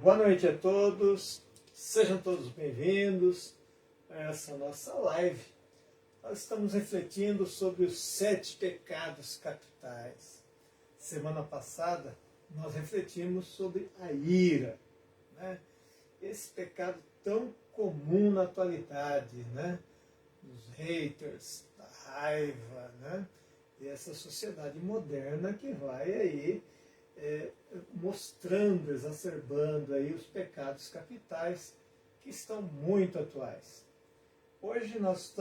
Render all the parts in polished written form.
Boa noite a todos, sejam todos bem-vindos a essa nossa live. Nós estamos refletindo sobre os 7 pecados capitais. Semana passada nós refletimos sobre a ira, né? Esse pecado tão comum na atualidade, né? Os haters, da raiva, né? E essa sociedade moderna que vai aí mostrando, exacerbando aí os pecados capitais que estão muito atuais. Hoje nós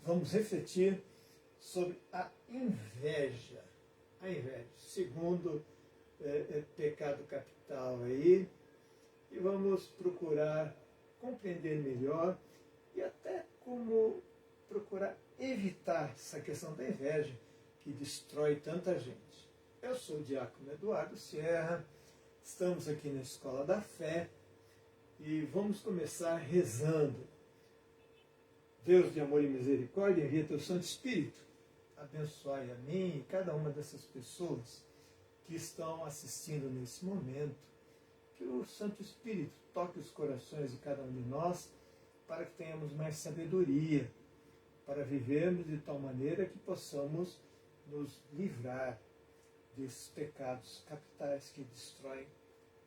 vamos refletir sobre a inveja. A inveja, segundo pecado capital aí, e vamos procurar compreender melhor e até como procurar evitar essa questão da inveja que destrói tanta gente. Eu sou o diácono Eduardo Sierra, estamos aqui na Escola da Fé e vamos começar rezando. Deus de amor e misericórdia, envia teu Santo Espírito, abençoai a mim e cada uma dessas pessoas que estão assistindo nesse momento, que o Santo Espírito toque os corações de cada um de nós para que tenhamos mais sabedoria, para vivermos de tal maneira que possamos nos livrar desses pecados capitais que destroem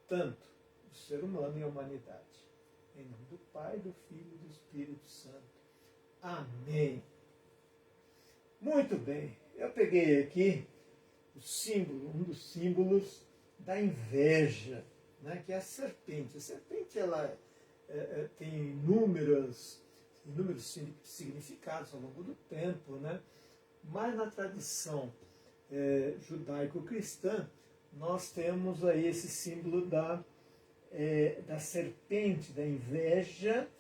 tanto o ser humano e a humanidade. Em nome do Pai, do Filho e do Espírito Santo. Amém. Muito bem, eu peguei aqui o símbolo, um dos símbolos da inveja, né, que é a serpente. A serpente ela tem inúmeros significados ao longo do tempo, né? Mas na tradição judaico-cristã, nós temos aí esse símbolo da serpente, da inveja,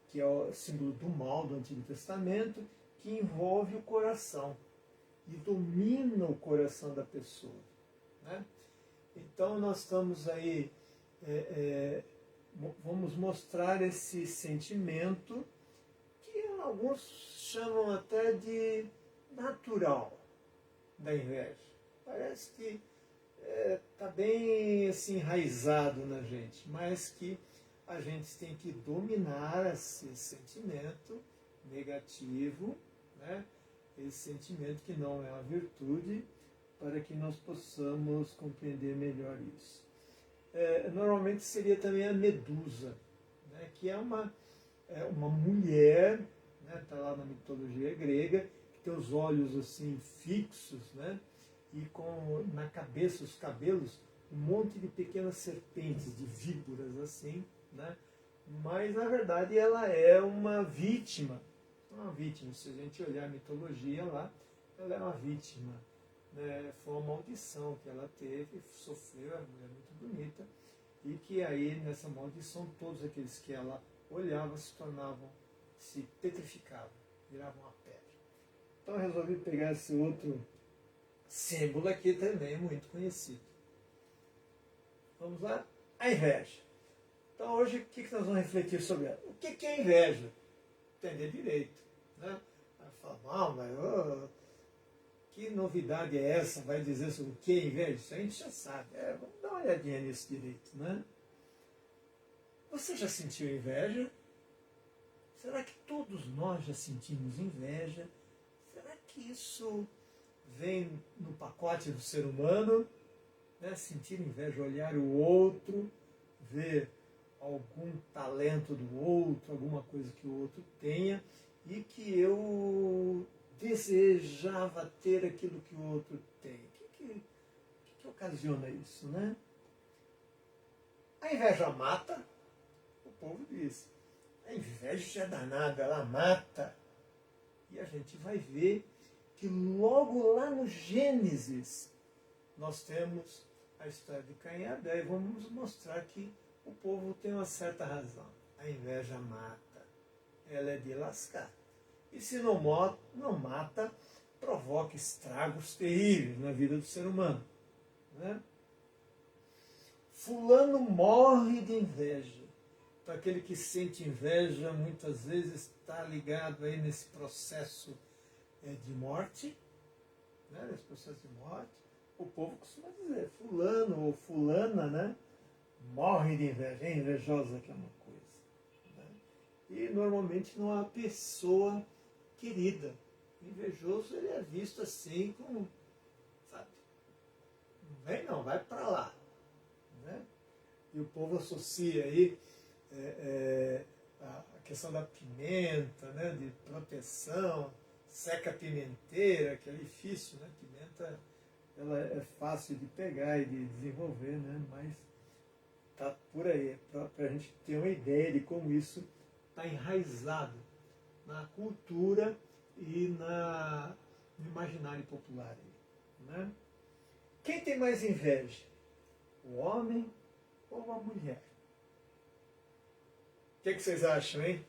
que é o símbolo do mal do Antigo Testamento, que envolve o coração e domina o coração da pessoa, né? Então nós estamos aí, vamos mostrar esse sentimento que alguns chamam até de natural da inveja. Parece que está bem assim, enraizado na gente, mas que a gente tem que dominar esse sentimento negativo, né? Esse sentimento que não é uma virtude, para que nós possamos compreender melhor isso. Normalmente seria também a Medusa, né? Que é uma mulher, né? Está lá na mitologia grega, que tem os olhos assim fixos, né? E com na cabeça, os cabelos, um monte de pequenas serpentes, de víboras assim, né? Mas na verdade ela é uma vítima. Se a gente olhar a mitologia lá, ela é uma vítima, né? Foi uma maldição que ela teve, sofreu, era uma mulher muito bonita, e que aí nessa maldição todos aqueles que ela olhava se petrificavam, viravam uma pedra. Então eu resolvi pegar esse outro símbolo aqui também, muito conhecido. Vamos lá? A inveja. Então hoje o que nós vamos refletir sobre ela? O que é inveja? Entender direito, né? Vai falar, mas que novidade é essa? Vai dizer sobre o que é inveja? Isso a gente já sabe. Vamos dar uma olhadinha nisso direito, né? Você já sentiu inveja? Será que todos nós já sentimos inveja? Será que isso vem no pacote do ser humano? Né? Sentir inveja, olhar o outro, ver algum talento do outro, alguma coisa que o outro tenha, e que eu desejava ter aquilo que o outro tem. O que ocasiona isso, né? A inveja mata, o povo diz. A inveja é danada, ela mata. E a gente vai ver que logo lá no Gênesis nós temos a história de Caim e Abel, e vamos mostrar que o povo tem uma certa razão. A inveja mata, ela é de lascar. E se não mata, provoca estragos terríveis na vida do ser humano, né? Fulano morre de inveja. Então, aquele que sente inveja muitas vezes está ligado aí nesse processo de morte, né? Nesse processo de morte. O povo costuma dizer fulano ou fulana, né? morre de inveja, é invejosa que é uma coisa. Né? E normalmente não é uma pessoa querida. O invejoso ele é visto assim como, sabe, não vem não, vai para lá. Né? E o povo associa aí a questão da pimenta, né, de proteção, seca pimenteira, que é difícil, né? Pimenta ela é fácil de pegar e de desenvolver, né? Mas está por aí, para a gente ter uma ideia de como isso está enraizado na cultura e no imaginário popular. Né? Quem tem mais inveja? O homem ou a mulher? O que vocês acham, hein?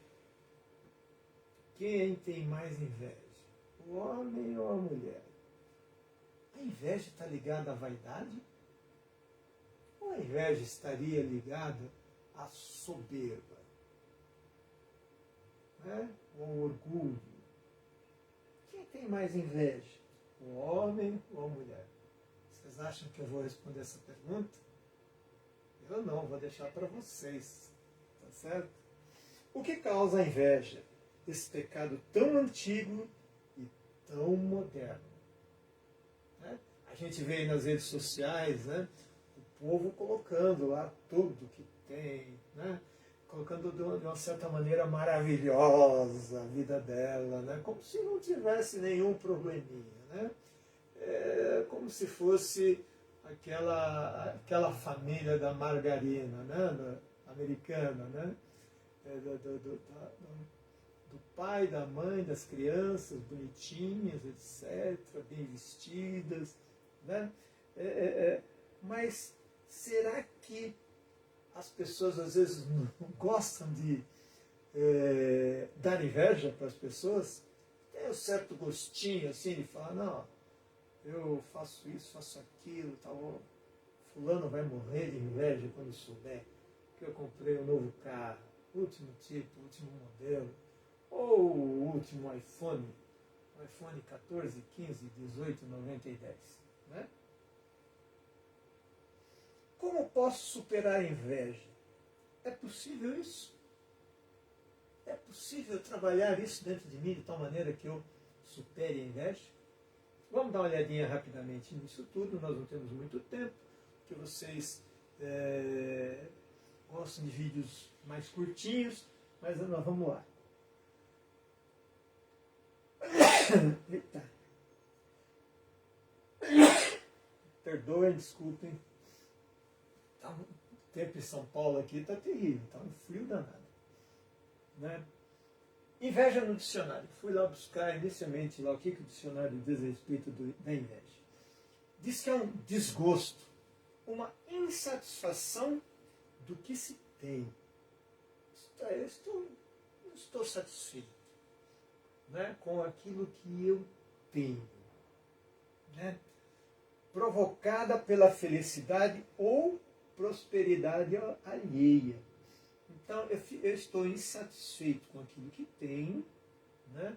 Quem tem mais inveja? O homem ou a mulher? A inveja está ligada à vaidade? Ou a inveja estaria ligada à soberba? Né? Ou ao orgulho? Quem tem mais inveja? O homem ou a mulher? Vocês acham que eu vou responder essa pergunta? Eu não, vou deixar para vocês. Tá certo? O que causa a inveja? Esse pecado tão antigo e tão moderno. Né? A gente vê aí nas redes sociais, né, o povo colocando lá tudo que tem, né, colocando de uma certa maneira maravilhosa a vida dela, né, como se não tivesse nenhum probleminha. Né? Como se fosse aquela família da margarina, né, americana, né, do pai, da mãe, das crianças, bonitinhas, etc., bem vestidas. Né? Mas será que as pessoas às vezes não gostam de dar inveja para as pessoas? Tem um certo gostinho assim de falar, não, eu faço isso, faço aquilo, tal, fulano vai morrer de inveja quando souber que eu comprei um novo carro, último tipo, último modelo, ou o último iPhone, o iPhone 14, 15, 18, 90 e 10. Né? Como posso superar a inveja? É possível isso? É possível trabalhar isso dentro de mim de tal maneira que eu supere a inveja? Vamos dar uma olhadinha rapidamente nisso tudo, nós não temos muito tempo, porque vocês gostam de vídeos mais curtinhos, mas nós vamos lá. Eita. Perdoem, desculpem. Tá, o tempo em São Paulo aqui está terrível, está um frio danado. Né? Inveja no dicionário. Fui lá buscar inicialmente lá, o que o dicionário diz a respeito da inveja. Diz que é um desgosto, uma insatisfação do que se tem. Eu não estou satisfeito, né, com aquilo que eu tenho. Né? Provocada pela felicidade ou prosperidade alheia. Então, eu estou insatisfeito com aquilo que tenho, né?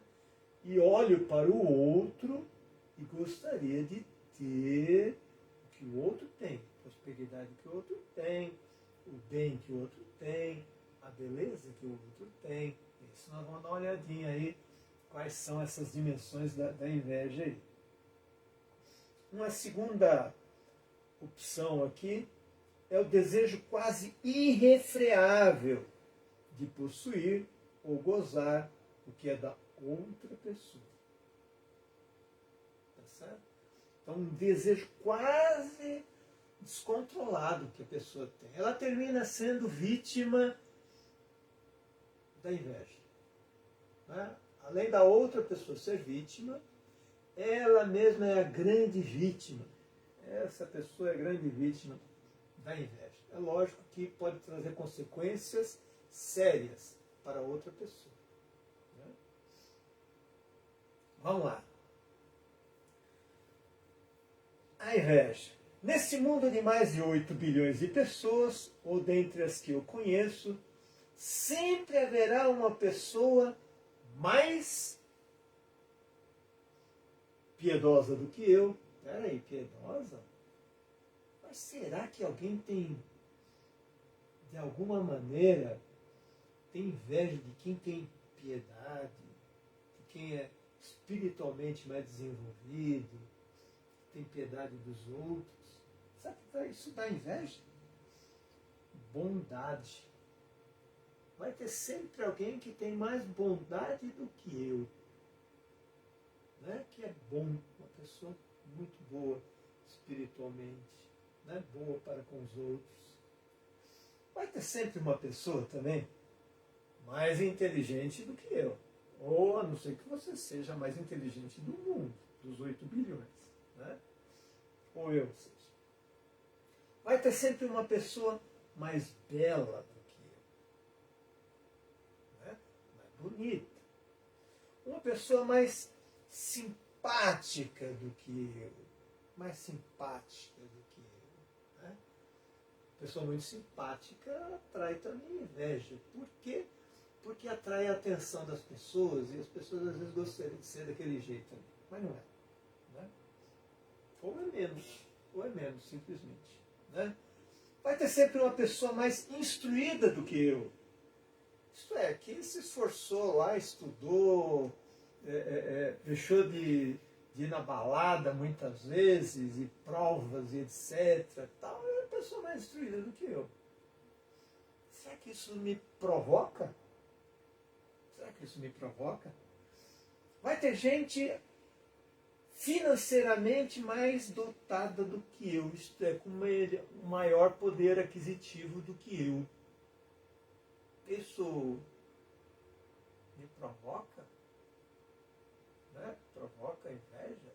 E olho para o outro e gostaria de ter o que o outro tem, a prosperidade que o outro tem, o bem que o outro tem, a beleza que o outro tem. Isso nós vamos dar uma olhadinha aí, quais são essas dimensões da inveja aí. Uma segunda opção aqui é o desejo quase irrefreável de possuir ou gozar o que é da outra pessoa. Tá certo? Então, um desejo quase descontrolado que a pessoa tem. Ela termina sendo vítima da inveja. Né? Além da outra pessoa ser vítima, ela mesma é a grande vítima. Essa pessoa é a grande vítima da inveja. É lógico que pode trazer consequências sérias para outra pessoa. Né? Vamos lá. A inveja. Nesse mundo de mais de 8 bilhões de pessoas, ou dentre as que eu conheço, sempre haverá uma pessoa mais piedosa do que eu. Peraí, piedosa? Mas será que alguém tem de alguma maneira, tem inveja de quem tem piedade, de quem é espiritualmente mais desenvolvido, tem piedade dos outros. Sabe que isso dá inveja? Bondade. Vai ter sempre alguém que tem mais bondade do que eu. Né? Que é bom, uma pessoa muito boa espiritualmente, né? Boa para com os outros. Vai ter sempre uma pessoa também mais inteligente do que eu. Ou a não ser que você seja a mais inteligente do mundo, dos 8 bilhões. Né? Ou eu seja. Vai ter sempre uma pessoa mais bela do que eu. Né? Mais bonita. Uma pessoa mais simpática do que eu. Mais simpática do que eu. Né? Pessoa muito simpática atrai também inveja. Por quê? Porque atrai a atenção das pessoas e as pessoas às vezes gostariam de ser daquele jeito também. Mas não é. Né? Ou é menos, simplesmente. Né? Vai ter sempre uma pessoa mais instruída do que eu. Isto é, que se esforçou lá, estudou, deixou de ir na balada muitas vezes, e provas e etc. Tal, é uma pessoa mais instruída do que eu. Será que isso me provoca? Será que isso me provoca? Vai ter gente financeiramente mais dotada do que eu, isto é, com um maior poder aquisitivo do que eu. Isso me provoca? Né? Provoca inveja?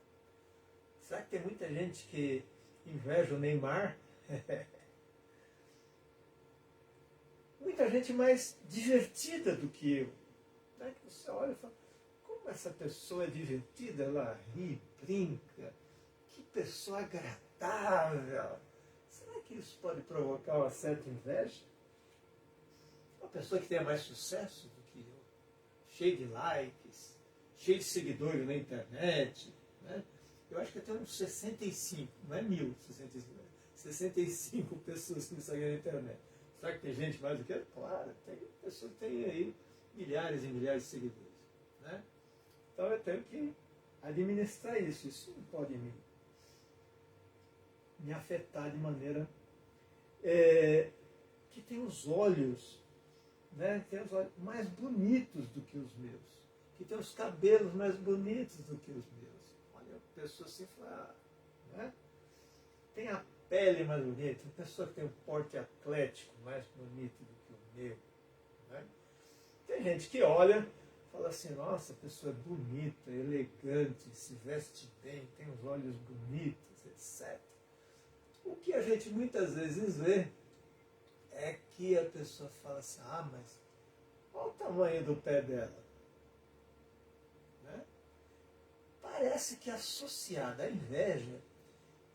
Será que tem muita gente que inveja o Neymar? Muita gente mais divertida do que eu. Né? Que você olha e fala, como essa pessoa é divertida, ela ri, brinca, que pessoa agradável. Será que isso pode provocar uma certa inveja? Uma pessoa que tenha mais sucesso do que eu, cheio de likes, cheio de seguidores na internet, né? Eu acho que até uns 65, não é 1000, 65 pessoas que me seguem na internet. Será que tem gente mais do que eu? Claro, tem pessoas que têm aí milhares e milhares de seguidores. Né? Então eu tenho que administrar isso. Isso não pode me afetar de maneira que tem os olhos, né? Tem os olhos mais bonitos do que os meus, que tem os cabelos mais bonitos do que os meus. Olha, a pessoa assim fala, né? Tem a pele mais bonita, a pessoa que tem um porte atlético mais bonito do que o meu. Né? Tem gente que olha e fala assim, nossa, a pessoa é bonita, elegante, se veste bem, tem os olhos bonitos, etc. O que a gente muitas vezes vê é que a pessoa fala assim, ah, mas olha o tamanho do pé dela. Né? Parece que associada à inveja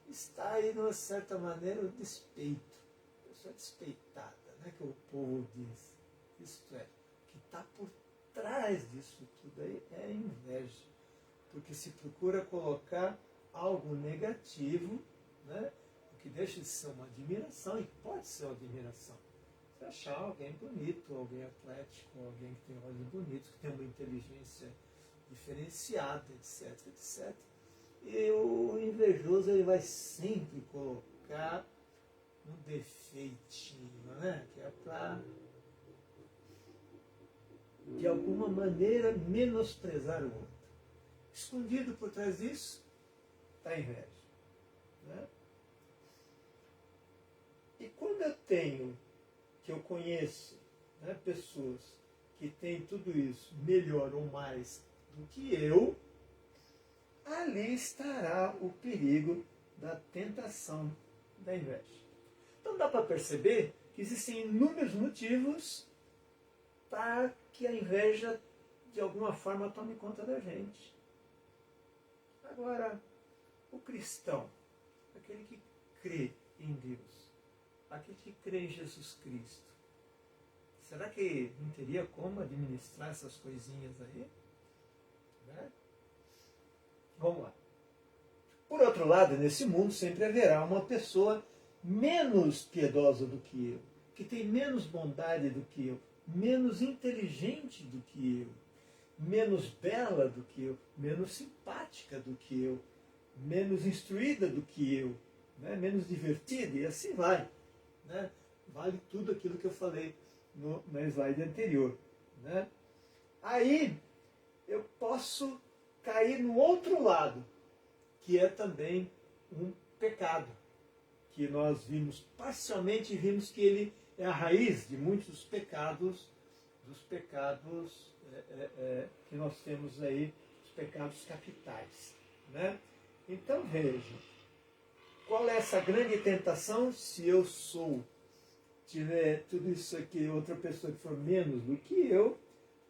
está aí, de uma certa maneira, o despeito. A pessoa despeitada, né, que o povo diz. Isto é, o que está por trás disso tudo aí é a inveja. Porque se procura colocar algo negativo, né, o que deixa de ser uma admiração, e pode ser uma admiração. Você achar alguém bonito, alguém atlético, alguém que tem olhos bonitos, que tem uma inteligência diferenciada, etc, etc. E o invejoso ele vai sempre colocar um defeitinho, né? Que é para, de alguma maneira, menosprezar o outro. Escondido por trás disso está a inveja. Né? E quando eu conheço, né, pessoas que têm tudo isso melhor ou mais do que eu, ali estará o perigo da tentação da inveja. Então dá para perceber que existem inúmeros motivos para que a inveja de alguma forma tome conta da gente. Agora, o cristão, aquele que crê em Deus, aquele que crê em Jesus Cristo, será que não teria como administrar essas coisinhas aí? Né? Vamos lá. Por outro lado, nesse mundo sempre haverá uma pessoa menos piedosa do que eu, que tem menos bondade do que eu, menos inteligente do que eu, menos bela do que eu, menos simpática do que eu, menos instruída do que eu, né? Menos divertida, e assim vai. Né? Vale tudo aquilo que eu falei na slide anterior. Né? Aí eu posso cair no outro lado, que é também um pecado, que nós vimos parcialmente, vimos que ele é a raiz de muitos dos pecados que nós temos aí, os pecados capitais. Né? Então veja, qual é essa grande tentação? Se eu tiver tudo isso aqui, outra pessoa que for menos do que eu,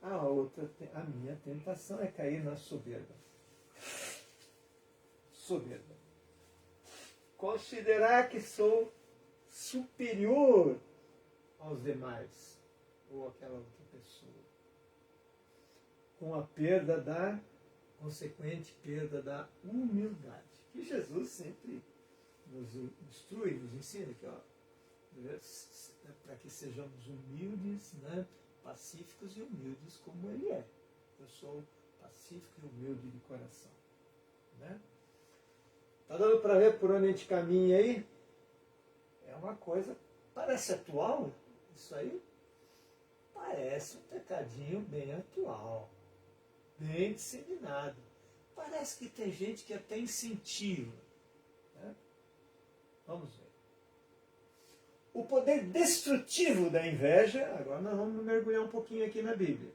a minha tentação é cair na soberba. Soberba. Considerar que sou superior aos demais, ou aquela outra pessoa. Com a consequente perda da humildade. Que Jesus sempre nos instrui, nos ensina aqui, para que sejamos humildes, né? Pacíficos e humildes como Ele é. Eu sou pacífico e humilde de coração. Né? Tá dando para ver por onde a gente caminha aí? É uma coisa, parece atual, isso aí parece um pecadinho bem atual, bem disseminado. Parece que tem gente que até incentiva. Né? Vamos ver. O poder destrutivo da inveja, agora nós vamos mergulhar um pouquinho aqui na Bíblia.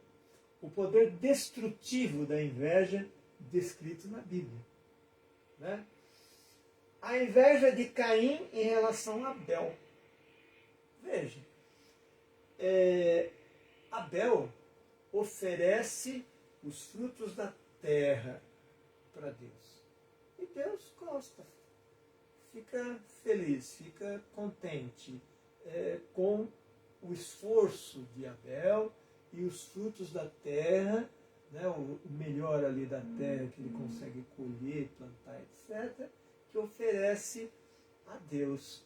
O poder destrutivo da inveja descrito na Bíblia. Né? A inveja de Caim em relação a Abel. Veja, Abel oferece os frutos da terra para Deus. E Deus gosta, fica feliz, fica contente com o esforço de Abel e os frutos da terra, né, o melhor ali da terra que ele consegue colher, plantar, etc., que oferece a Deus. O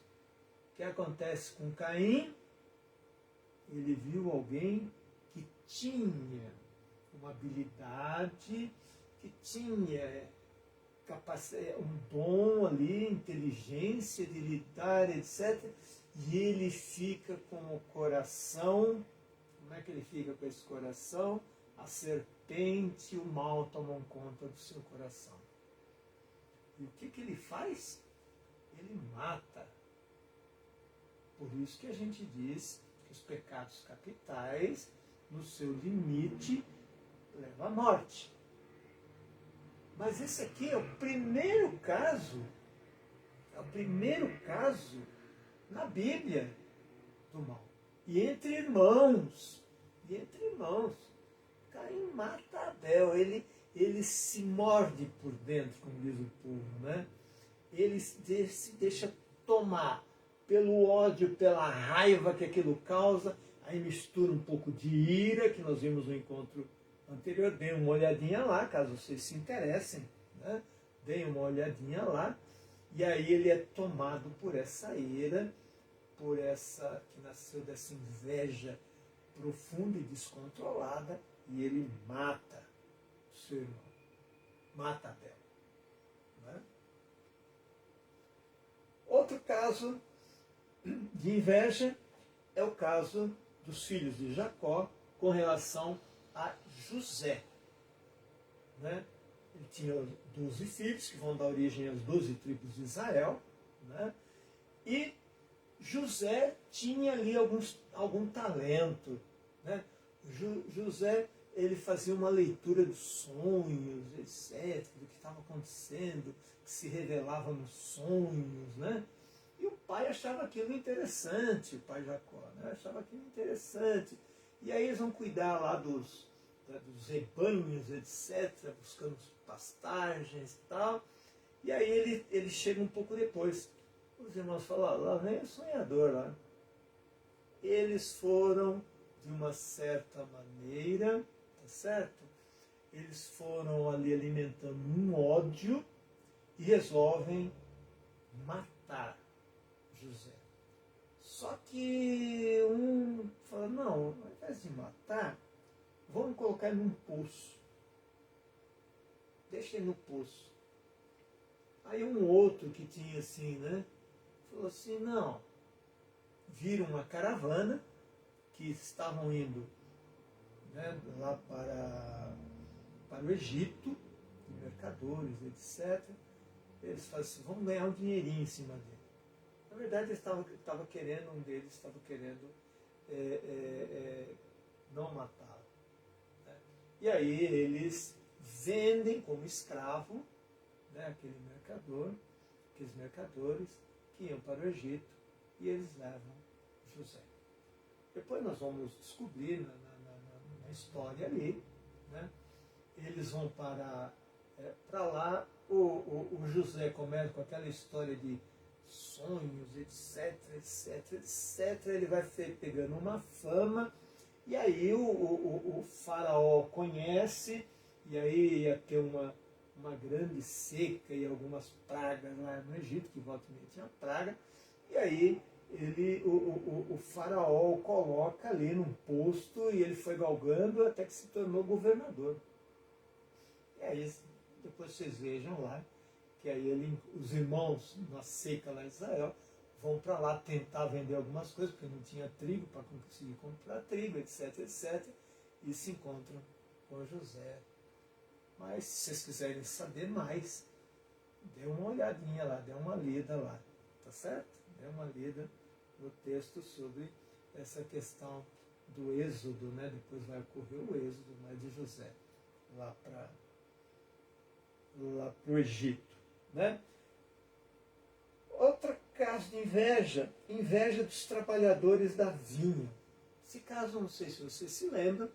que acontece com Caim? Ele viu alguém que tinha uma habilidade, que tinha um dom ali, inteligência de lidar, etc. E ele fica com o coração, como é que ele fica com esse coração? A serpente e o mal tomam conta do seu coração. E o que ele faz? Ele mata. Por isso que a gente diz que os pecados capitais, no seu limite, levam à morte. Mas esse aqui é o primeiro caso na Bíblia do mal. E entre irmãos, Caim mata Abel, ele se morde por dentro, como diz o povo, né? Ele se deixa tomar pelo ódio, pela raiva que aquilo causa, aí mistura um pouco de ira, que nós vimos no encontro anterior, deem uma olhadinha lá, caso vocês se interessem, né? Deem uma olhadinha lá, e aí ele é tomado por essa ira, que nasceu dessa inveja profunda e descontrolada, e ele mata o seu irmão, mata Abel. Né? Outro caso de inveja é o caso dos filhos de Jacó com relação a José. Né? Ele tinha 12 filhos, que vão dar origem às 12 tribos de Israel. Né? E José tinha ali algum talento. Né? José, ele fazia uma leitura dos sonhos, etc., do que estava acontecendo, que se revelava nos sonhos. Né? E o pai achava aquilo interessante, o pai Jacó, né? Achava aquilo interessante. E aí eles vão cuidar lá dos rebanhos, etc., buscando pastagens e tal. E aí ele chega um pouco depois. Os irmãos falam, lá vem o sonhador lá. Eles foram, de uma certa maneira, tá certo? Eles foram ali alimentando um ódio e resolvem matar José. Só que invés de matar, vamos colocar ele num poço. Deixa ele no poço. Aí um outro que tinha assim, né? Falou assim, não. Viram uma caravana que estavam indo, né, lá para o Egito, mercadores, etc. Eles falaram assim, vamos ganhar um dinheirinho em cima dele. Na verdade, um deles estava querendo não matá-lo. Né? E aí eles vendem como escravo, né, aqueles mercadores que iam para o Egito, e eles levam José. Depois nós vamos descobrir na história ali, né, eles vão para lá, o José começa com aquela história de sonhos, etc, etc, etc. Ele vai pegando uma fama, e aí o faraó conhece, e aí ia ter uma grande seca e algumas pragas lá no Egito, que volta e meia tinha praga, e aí o faraó o coloca ali num posto, e ele foi galgando até que se tornou governador. E aí, depois vocês vejam lá, que aí os irmãos na seca lá em Israel vão para lá tentar vender algumas coisas, porque não tinha trigo para conseguir comprar trigo, etc, etc, e se encontram com José. Mas se vocês quiserem saber mais, dê uma olhadinha lá, dê uma lida lá, tá certo? Dê uma lida no texto sobre essa questão do êxodo, né? Depois vai ocorrer o êxodo, né, de José lá para o Egito, né? Outro caso de inveja, inveja dos trabalhadores da vinha. Esse caso, não sei se você se lembra,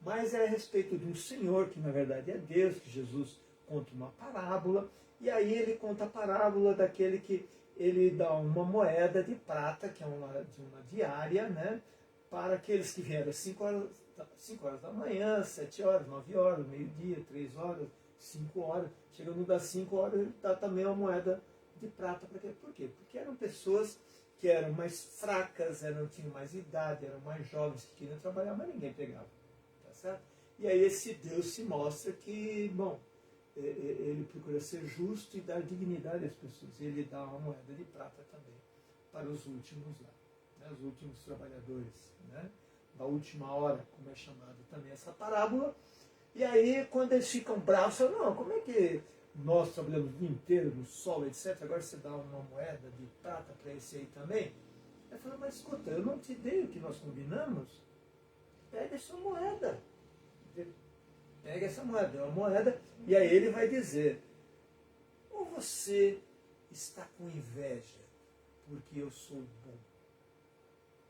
mas é a respeito de um senhor, que na verdade é Deus, que Jesus conta uma parábola, e aí ele conta a parábola daquele que ele dá uma moeda de prata, que é de uma diária, né, para aqueles que vieram às 5 horas da manhã, 7 horas, 9 horas, meio-dia, 3 horas, 5 horas, chegando das 5 horas, ele dá também uma moeda de prata. Por quê? Porque eram pessoas que eram mais fracas, tinham mais idade, eram mais jovens, que queriam trabalhar, mas ninguém pegava. Tá certo? E aí esse Deus se mostra que, bom, ele procura ser justo e dar dignidade às pessoas. Ele dá uma moeda de prata também para os últimos lá, né, os últimos trabalhadores, né, da última hora, como é chamado também essa parábola. E aí, quando eles ficam bravos, falam, não, como é que nós trabalhamos o dia inteiro no sol, etc., agora você dá uma moeda de prata para esse aí também? Ele falou, mas escuta, eu não te dei o que nós combinamos? Pega essa moeda. Pega essa moeda, é uma moeda, e aí ele vai dizer, ou você está com inveja porque eu sou bom?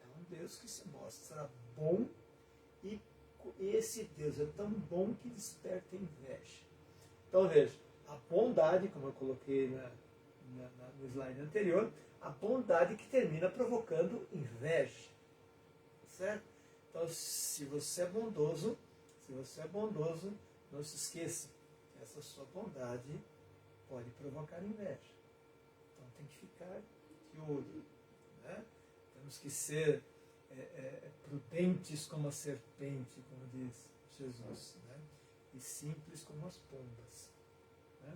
É um Deus que se mostra bom, e esse Deus é tão bom que desperta inveja. Então veja, a bondade, como eu coloquei no slide anterior, a bondade que termina provocando inveja. Certo? Então, se você é bondoso, não se esqueça que essa sua bondade pode provocar inveja. Então tem que ficar de olho. Né? Temos que ser prudentes como a serpente, como diz Jesus, né? E simples como as pombas. Né?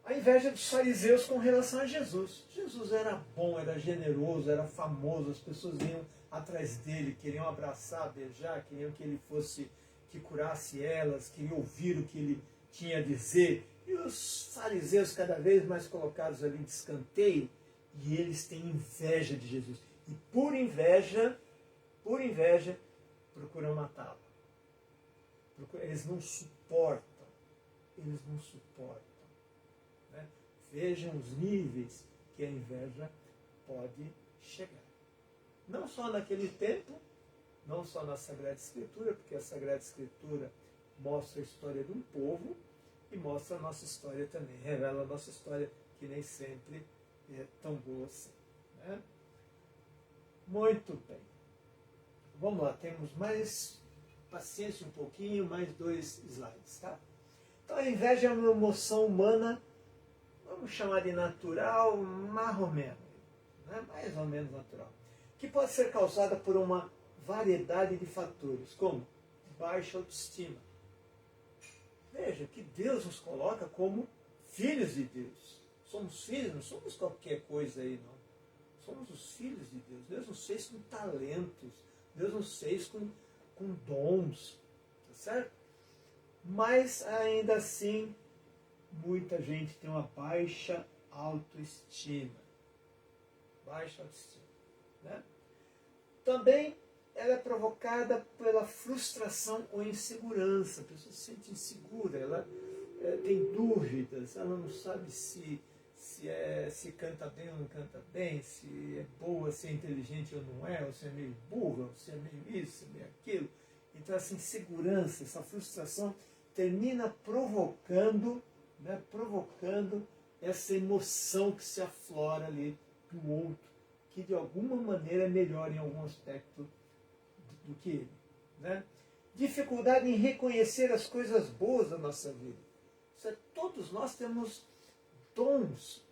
A inveja dos fariseus com relação a Jesus. Jesus era bom, era generoso, era famoso, as pessoas vinham atrás dele, queriam abraçar, beijar, queriam que ele fosse, que curasse elas, queriam ouvir o que ele tinha a dizer. E os fariseus cada vez mais colocados ali de escanteio, e eles têm inveja de Jesus. E por inveja, procuram matá-lo. Eles não suportam. Né? Vejam os níveis que a inveja pode chegar. Não só naquele tempo, não só na Sagrada Escritura, porque a Sagrada Escritura mostra a história de um povo e mostra a nossa história também, revela a nossa história, que nem sempre é tão boa assim. Né? Muito bem. Vamos lá, temos mais paciência um pouquinho, mais 2 slides. Tá? Então a inveja é uma emoção humana, vamos chamar de natural, mais ou menos natural, que pode ser causada por uma variedade de fatores, como baixa autoestima. Veja que Deus nos coloca como filhos de Deus. Somos filhos, não somos qualquer coisa aí, não. Somos os filhos de Deus. Deus nos fez com talentos. Deus nos fez com dons. Tá certo? Mas ainda assim, muita gente tem uma baixa autoestima. Baixa autoestima. Né? Também ela é provocada pela frustração ou insegurança. A pessoa se sente insegura, ela tem dúvidas, ela não sabe se canta bem ou não canta bem, se é boa, se é inteligente ou não é, ou se é meio burra, ou se é meio isso, se é meio aquilo. Então essa insegurança, essa frustração termina provocando essa emoção que se aflora ali do outro, que de alguma maneira é melhor em algum aspecto do que ele. Né? Dificuldade em reconhecer as coisas boas da nossa vida. Todos nós temos dons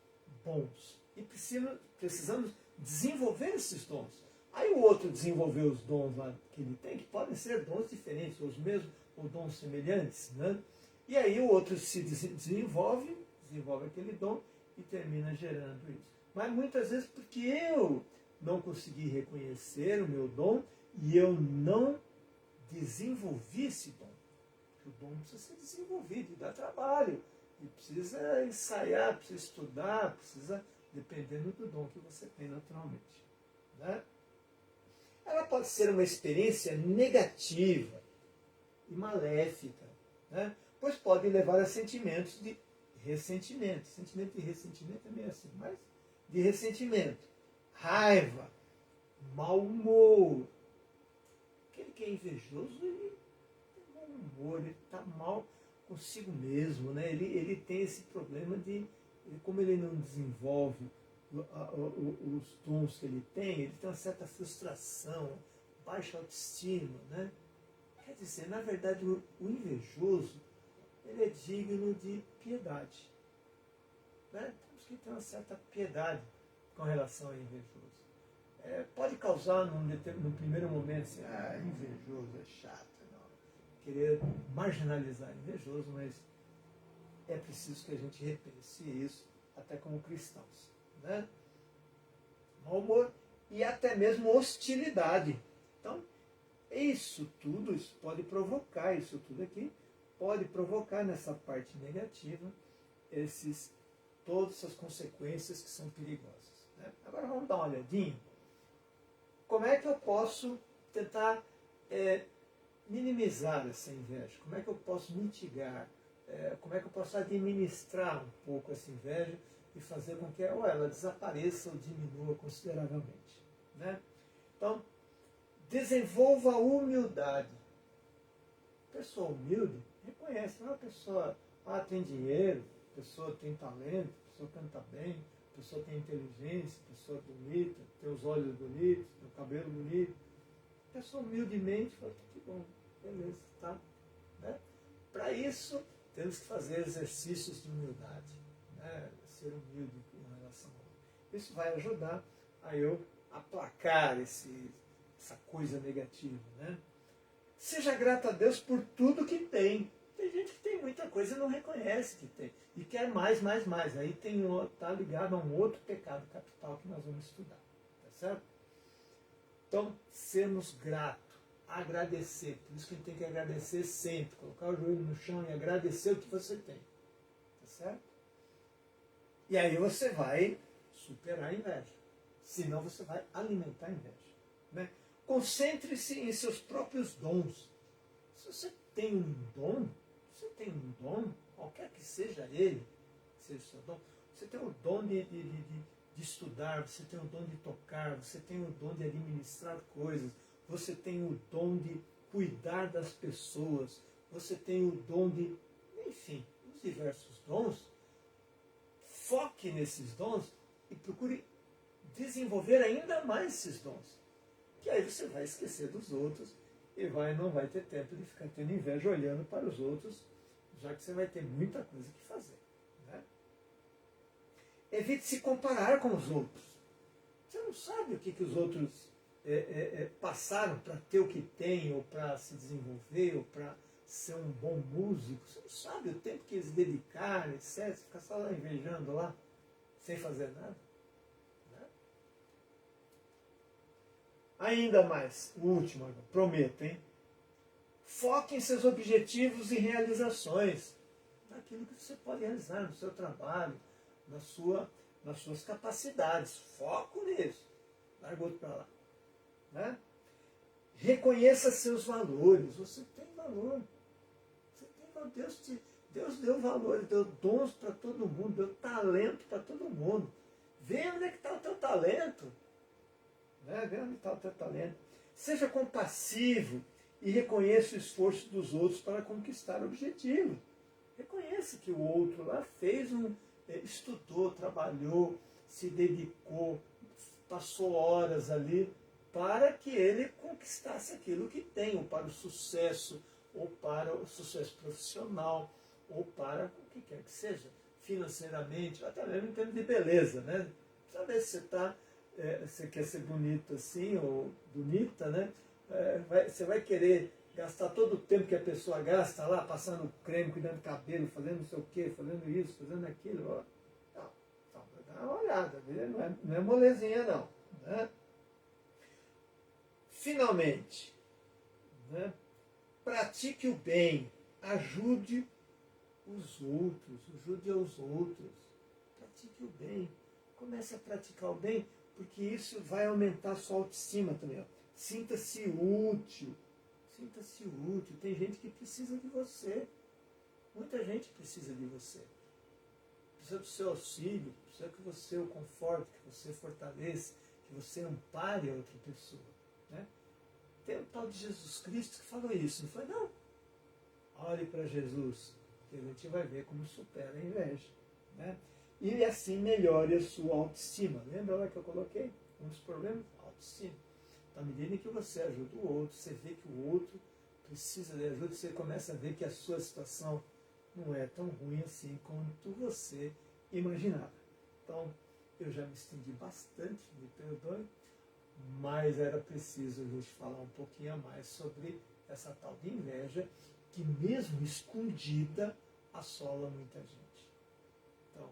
bons e precisamos desenvolver esses dons. Aí o outro desenvolveu os dons lá que ele tem, que podem ser dons diferentes, ou os mesmos, ou dons semelhantes. Né? E aí o outro se desenvolve aquele dom e termina gerando isso. Mas muitas vezes porque eu não consegui reconhecer o meu dom e eu não desenvolvi esse dom. Porque o dom precisa ser desenvolvido e dá trabalho. E precisa ensaiar, precisa estudar, precisa, dependendo do dom que você tem naturalmente. Né? Ela pode ser uma experiência negativa e maléfica, né? Pois pode levar a sentimentos de ressentimento. Sentimento de ressentimento é meio assim, mas de ressentimento, raiva, mau humor. Aquele que é invejoso, ele tem mau humor, ele está mal consigo mesmo, né? Ele tem esse problema de, como ele não desenvolve os dons que ele tem uma certa frustração, baixa autoestima, né? Quer dizer, na verdade, o invejoso, ele é digno de piedade. Né? Temos que ter uma certa piedade com relação ao invejoso. Pode causar, num primeiro momento, assim, invejoso é chato, não. Querer marginalizar invejoso, mas é preciso que a gente repense isso, até como cristãos. Né? Mau humor e até mesmo hostilidade. Então, isso pode provocar, isso tudo aqui pode provocar nessa parte negativa todas essas consequências que são perigosas. Né? Agora vamos dar uma olhadinha. Como é que eu posso tentar minimizar essa inveja? Como é que eu posso mitigar? Como é que eu posso administrar um pouco essa inveja e fazer com que ela desapareça ou diminua consideravelmente? Né? Então, desenvolva a humildade. Pessoa humilde reconhece, não é uma pessoa tem dinheiro, pessoa tem talento, pessoa canta bem, pessoa tem inteligência, pessoa bonita, tem os olhos bonitos, tem o cabelo bonito. Pessoa humildemente fala, que bom, beleza, tá? Né? Para isso, temos que fazer exercícios de humildade, né? Ser humilde em relação ao outro. Isso vai ajudar a eu aplacar essa coisa negativa. Né? Seja grato a Deus por tudo que tem. Tem gente que tem muita coisa e não reconhece que tem. E quer mais, mais, mais. Aí está ligado a um outro pecado capital que nós vamos estudar. Tá certo? Então, sermos gratos, agradecer. Por isso que a gente tem que agradecer sempre. Colocar o joelho no chão e agradecer o que você tem. Tá certo? E aí você vai superar a inveja. Senão você vai alimentar a inveja. Né? Concentre-se em seus próprios dons. Se você tem um dom, qualquer que seja ele, seja o seu dom, você tem o dom de estudar, você tem o dom de tocar, você tem o dom de administrar coisas, você tem o dom de cuidar das pessoas, você tem o dom de, enfim, os diversos dons. Foque nesses dons e procure desenvolver ainda mais esses dons. Que aí você vai esquecer dos outros e não vai ter tempo de ficar tendo inveja olhando para os outros, já que você vai ter muita coisa que fazer. Né? Evite se comparar com os outros. Você não sabe o que os outros passaram para ter o que tem, ou para se desenvolver, ou para ser um bom músico. Você não sabe o tempo que eles dedicaram, etc. Você fica só lá invejando lá, sem fazer nada. Né? Ainda mais, o último, prometo, hein? Foque em seus objetivos e realizações, naquilo que você pode realizar no seu trabalho, nas suas capacidades. Foco nisso. Larga outro para lá. Né? Reconheça seus valores. Você tem valor. Você tem valor. Deus deu valor, deu dons para todo mundo, deu talento para todo mundo. Vê onde é que está o teu talento. Né? Vê onde está o teu talento. Seja compassivo e reconheça o esforço dos outros para conquistar objetivos. Reconheça que o outro lá estudou, trabalhou, se dedicou, passou horas ali para que ele conquistasse aquilo que tem, ou para o sucesso, ou para o sucesso profissional, ou para o que quer que seja, financeiramente, ou até mesmo em termos de beleza, né? Precisa ver se você quer ser bonito assim, ou bonita, né? Você vai querer gastar todo o tempo que a pessoa gasta lá, passando creme, cuidando do cabelo, fazendo não sei o quê, fazendo isso, fazendo aquilo. Ó. Não, dá uma olhada, não é molezinha não. Né? Finalmente, né? Pratique o bem, ajude os outros, ajude aos outros. Pratique o bem. Comece a praticar o bem, porque isso vai aumentar a sua autoestima também. Ó. Sinta-se útil. Sinta-se útil. Tem gente que precisa de você. Muita gente precisa de você. Precisa do seu auxílio, precisa que você o conforte, que você fortaleça, que você ampare a outra pessoa. Né? Tem o tal de Jesus Cristo que falou isso. Não foi? Não. Olhe para Jesus, que a gente vai ver como supera a inveja. Né? E assim melhore a sua autoestima. Lembra lá que eu coloquei? Um dos problemas? Autoestima. À medida que você ajuda o outro, você vê que o outro precisa de ajuda, você começa a ver que a sua situação não é tão ruim assim quanto você imaginava. Então, eu já me estendi bastante, me perdoe, mas era preciso a gente falar um pouquinho a mais sobre essa tal de inveja, que mesmo escondida, assola muita gente. Então,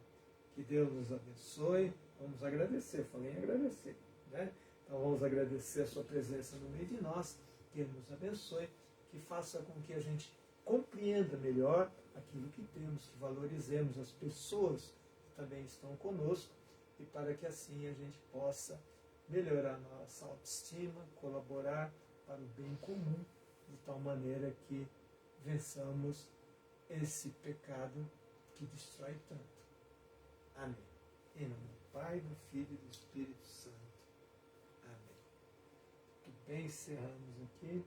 que Deus nos abençoe. Vamos agradecer, eu falei em agradecer. Né? Então vamos agradecer a sua presença no meio de nós, que Ele nos abençoe, que faça com que a gente compreenda melhor aquilo que temos, que valorizemos as pessoas que também estão conosco, e para que assim a gente possa melhorar nossa autoestima, colaborar para o bem comum, de tal maneira que vençamos esse pecado que destrói tanto. Amém. Em nome do Pai, do Filho e do Espírito Santo. Amém. Muito bem, encerramos aqui.